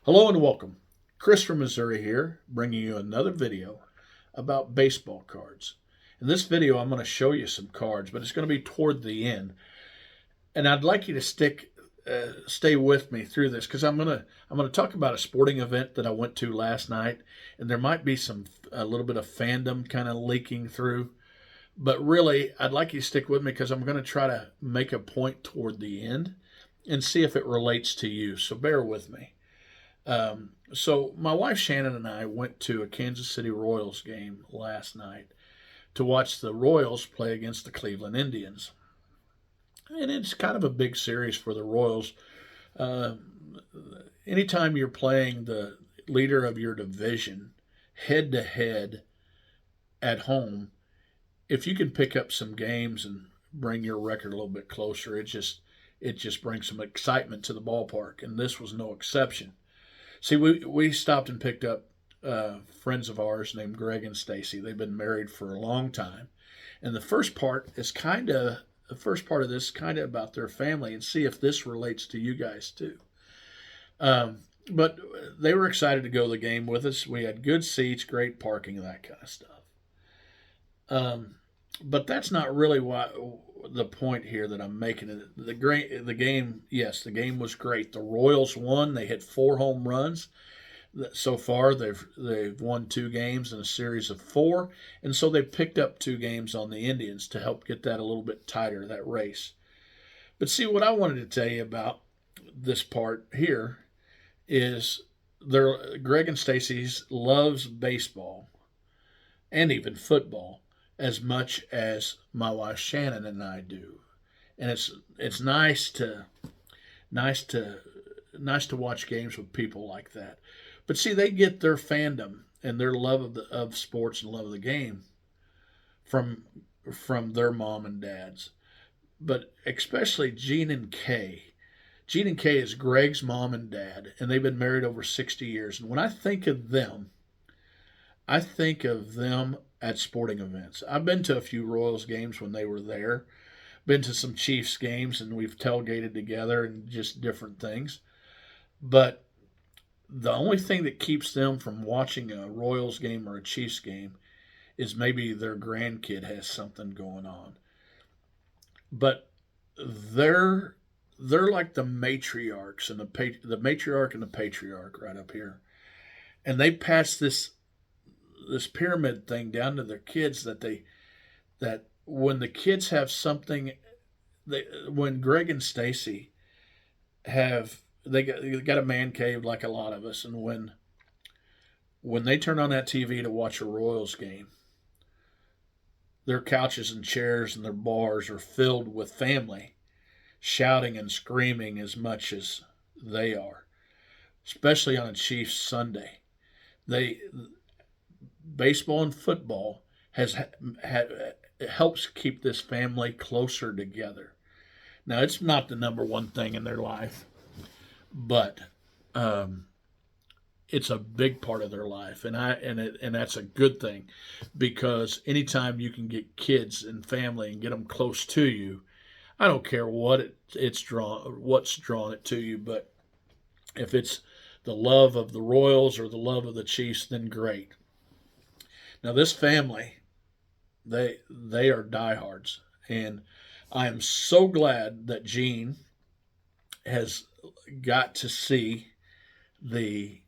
Hello and welcome. Chris from Missouri here, bringing you another video about baseball cards. In this video, I'm going to show you some cards, but it's going to be toward the end. And I'd like you to stay with me through this because I'm going to talk about a sporting event that I went to last night, and there might be a little bit of fandom kind of leaking through. But really, I'd like you to stick with me because I'm going to try to make a point toward the end and see if it relates to you. So bear with me. So my wife Shannon and I went to a Kansas City Royals game last night to watch the Royals play against the Cleveland Indians. And it's kind of a big series for the Royals. Uh, Anytime you're playing the leader of your division head to head at home, if you can pick up some games and bring your record a little bit closer, it just brings some excitement to the ballpark, and this was no exception. See, we stopped and picked up friends of ours named Greg and Stacy. They've been married for a long time, and the first part of this is kind of about their family, and see if this relates to you guys too. But they were excited to go to the game with us. We had good seats, great parking, that kind of stuff. Um, but that's not really what the point here that I'm making. The game, yes, the game was great. The Royals won. They hit 4 home runs. So far, they've won 2 games in a series of 4, and so they picked up 2 games on the Indians to help get that a little bit tighter, that race. But see, what I wanted to tell you about this part here is Greg and Stacy's loves baseball and even football as much as my wife Shannon and I do, and it's nice to nice to watch games with people like that. But see, they get their fandom and their love of sports and love of the game from from their mom and dads. But especially Gene and Kay. Gene and Kay is Greg's mom and dad, and they've been married over 60 years. And when I think of them at sporting events. I've been to a few Royals games when they were there, been to some Chiefs games, and we've tailgated together and just different things. But the only thing that keeps them from watching a Royals game or a Chiefs game is maybe their grandkid has something going on. But they're they're like the matriarchs and the matriarch and the patriarch right up here, and they pass this pyramid thing down to their kids that when the kids have something, when Greg and Stacy have they got a man cave like a lot of us, and when they turn on that TV to watch a Royals game, their couches and chairs and their bars are filled with family shouting and screaming as much as they are, especially on a Chiefs Sunday. They Baseball and football has helps keep this family closer together. Now, it's not the number one thing in their life, but um, it's a big part of their life, and that's a good thing because anytime you can get kids and family and get them close to you, I don't care what's drawn it to you, but if it's the love of the Royals or the love of the Chiefs, then great. Now this family, they are diehards, and I am so glad that Gene has got to see the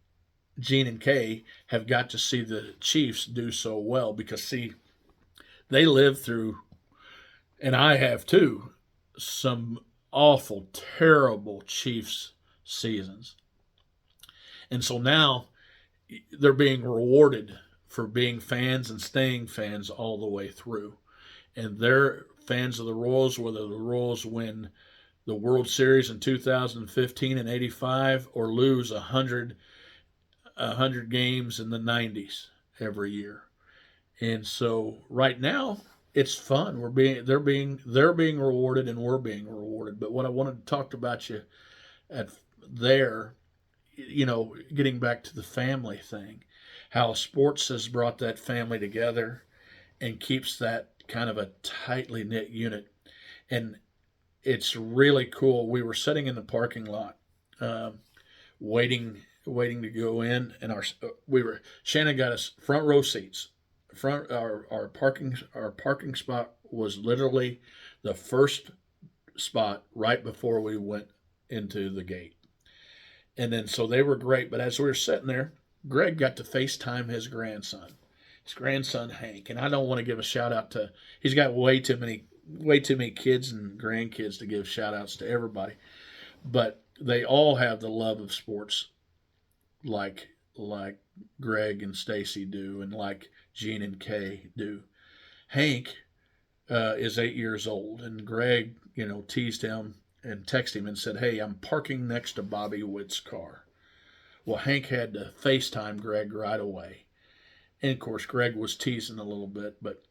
Gene and Kay have got to see the Chiefs do so well because see they lived through, and I have too, some awful, terrible Chiefs seasons, and so now they're being rewarded for being fans and staying fans all the way through. And they're fans of the Royals, whether the Royals win the World Series in 2015 and 85 or lose 100 games in the 90s every year. And so right now it's fun. They're being rewarded and we're being rewarded. But what I wanted to talk about you at there, getting back to the family thing, how sports has brought that family together and keeps that kind of a tightly knit unit. And it's really cool. We were sitting in the parking lot um, waiting to go in, and Shannon got us front row seats. Our parking spot was literally the first spot right before we went into the gate. And then so they were great, but as we were sitting there, Greg got to FaceTime his grandson Hank, and I don't want to give a shout out to. He's got way too many kids and grandkids to give shout outs to everybody, but they all have the love of sports, like Greg and Stacy do, and like Gene and Kay do. Hank is 8 years old, and Greg, teased him and texted him and said, "Hey, I'm parking next to Bobby Witt's car." Well, Hank had to FaceTime Greg right away. And of course, Greg was teasing a little bit, but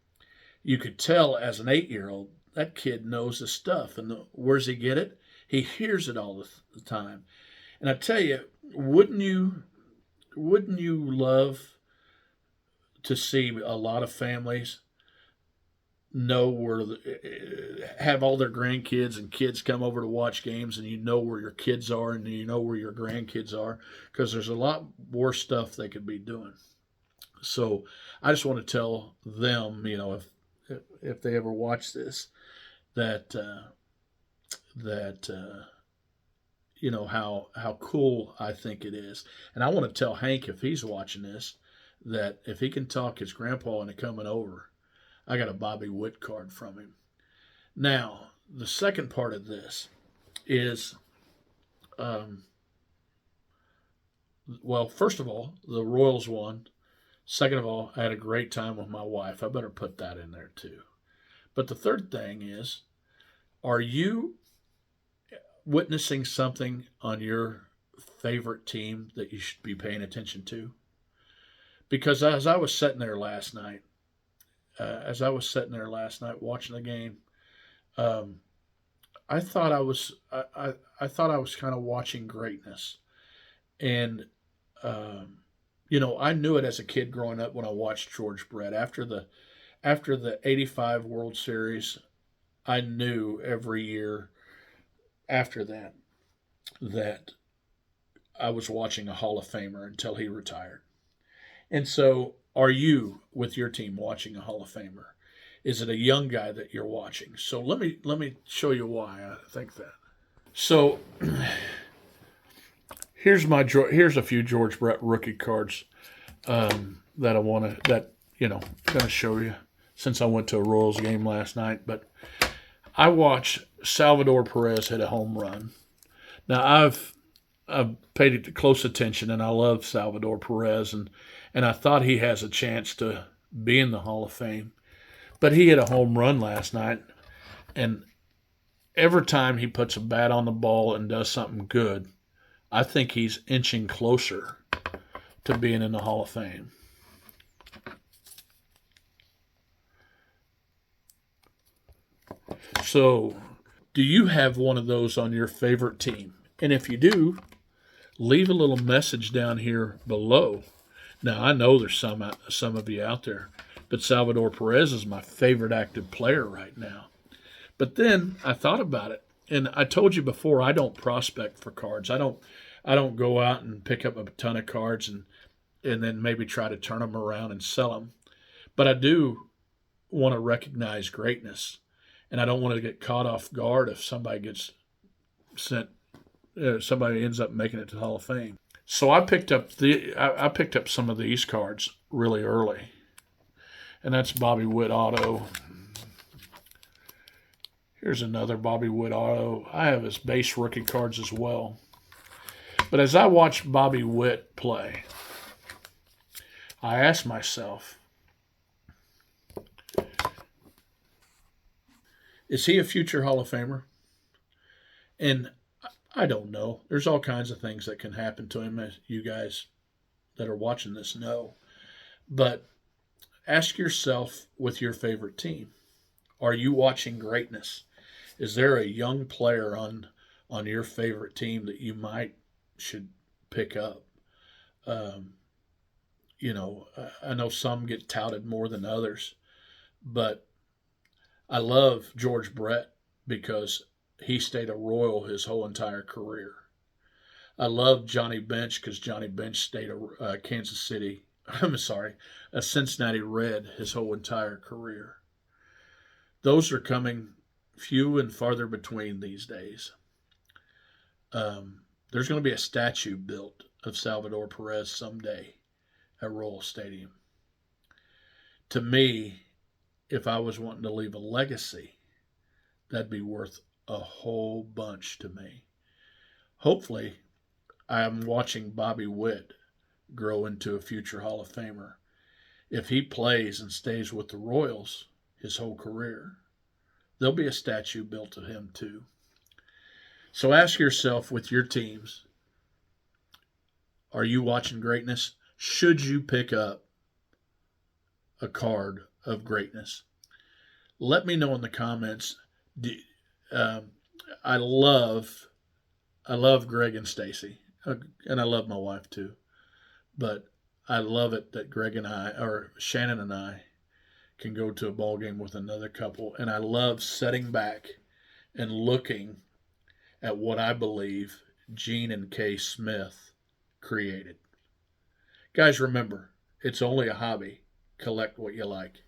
you could tell as an 8-year-old, that kid knows his stuff. And where's he get it? He hears it all the time. And I tell you, wouldn't you love to see a lot of families know have all their grandkids and kids come over to watch games, and you know where your kids are and you know where your grandkids are, because there's a lot more stuff they could be doing. So I just want to tell them, if they ever watch this, that how cool I think it is. And I want to tell Hank, if he's watching this, that if he can talk his grandpa into coming over, I got a Bobby Witt card from him. Now, the second part of this is, first of all, the Royals won. Second of all, I had a great time with my wife. I better put that in there too. But the third thing is, are you witnessing something on your favorite team that you should be paying attention to? Because as I was sitting there last night watching the game, I thought I was kind of watching greatness, and I knew it as a kid growing up when I watched George Brett after the '85 World Series. I knew every year after that I was watching a Hall of Famer until he retired. And so, are you with your team watching a Hall of Famer? Is it a young guy that you're watching? So let me show you why I think that. So here's a few George Brett rookie cards that I want to show you, since I went to a Royals game last night. But I watched Salvador Perez hit a home run. Now I've paid close attention, and I love Salvador Perez, and I thought he has a chance to be in the Hall of Fame. But he hit a home run last night, and every time he puts a bat on the ball and does something good, I think he's inching closer to being in the Hall of Fame. So, do you have one of those on your favorite team? And if you do, leave a little message down here below. Now, I know there's some of you out there, but Salvador Perez is my favorite active player right now. But then I thought about it, and I told you before, I don't prospect for cards. I don't go out and pick up a ton of cards and then maybe try to turn them around and sell them. But I do want to recognize greatness, and I don't want to get caught off guard if somebody gets sent. Somebody ends up making it to the Hall of Fame. So I picked up some of these cards really early, and that's Bobby Witt auto. Here's another Bobby Witt auto. I have his base rookie cards as well. But as I watched Bobby Witt play, I asked myself, is he a future Hall of Famer? And I don't know. There's all kinds of things that can happen to him, as you guys that are watching this know. But ask yourself, with your favorite team, are you watching greatness? Is there a young player on your favorite team that you should pick up? I know some get touted more than others, but I love George Brett because he stayed a Royal his whole entire career. I love Johnny Bench because Johnny Bench stayed a Kansas City. I'm sorry, a Cincinnati Red his whole entire career. Those are coming few and farther between these days. There's going to be a statue built of Salvador Perez someday at Royal Stadium. To me, if I was wanting to leave a legacy, that'd be worth a whole bunch to me. Hopefully, I'm watching Bobby Witt grow into a future Hall of Famer. If he plays and stays with the Royals his whole career, there'll be a statue built of him too. So ask yourself with your teams, are you watching greatness? Should you pick up a card of greatness? Let me know in the comments. I love Greg and Stacy, and I love my wife too. But I love it that Greg and I, or Shannon and I, can go to a ball game with another couple, and I love sitting back and looking at what I believe Gene and Kay Smith created. Guys, remember, it's only a hobby. Collect what you like.